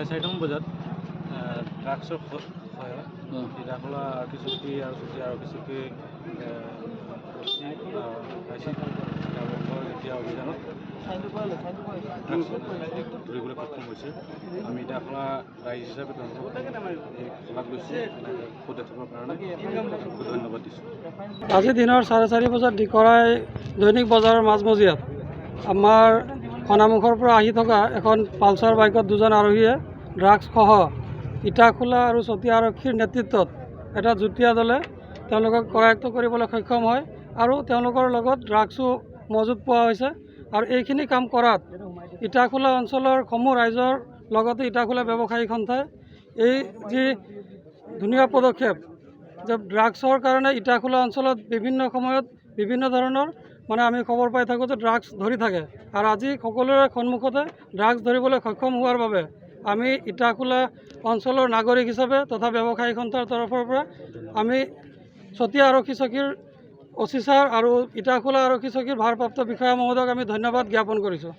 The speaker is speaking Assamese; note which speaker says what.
Speaker 1: 4:30 বজাত ড্ৰাগছৰ ইটাখোলা আৰক্ষী চকী আৰু আৰক্ষী চকী এতিয়া অভিযানত ধৰিবলৈ সক্ষম হৈছে। আমি ইটাখোলা ৰাইজ হিচাপে তেওঁলোকক এই খোলাত গৈছোঁ দেখাবৰ কাৰণে ধন্যবাদ দিছোঁ।
Speaker 2: আজি দিনৰ 4:30 বজাত ডিকৰাই দৈনিক বজাৰৰ মাজমজিয়াত আমাৰ খনামুখৰ পৰা আহি থকা এখন পালচাৰ বাইকত দুজন আৰোহীয়ে ড্ৰাগছসহ ইটাখোলা আৰু চতিয়া আৰক্ষীৰ নেতৃত্বত এটা যুটীয়া দলে তেওঁলোকক কৰায়ত্ব কৰিবলৈ সক্ষম হয় আৰু তেওঁলোকৰ লগত ড্ৰাগছো মজুত পোৱা হৈছে। আৰু এইখিনি কাম কৰাত ইটাখোলা অঞ্চলৰ সমূহ ৰাইজৰ লগতে ইটাখোলা ব্যৱসায়িক সন্থাই এই যি ধুনীয়া পদক্ষেপ যে ড্ৰাগছৰ কাৰণে ইটাখোলা অঞ্চলত বিভিন্ন সময়ত বিভিন্ন ধৰণৰ আমি খবৰ পাই থাকোঁ যে ড্ৰাগছ ধৰি থাকে আৰু আজি সকলোৰে সন্মুখতে ড্ৰাগছ ধৰিবলৈ সক্ষম হোৱাৰ বাবে আমি ইটাখোলা অঞ্চলৰ নাগৰিক হিচাপে তথা ব্যৱসায়িক সন্থাৰ তৰফৰ পৰা আমি চতিয়া আৰক্ষী চকীৰ অচি ছাৰ আৰু ইটাখোলা আৰক্ষী চকীৰ ভাৰপ্ৰাপ্ত বিষয়া মহোদয়ক আমি ধন্যবাদ জ্ঞাপন কৰিছোঁ।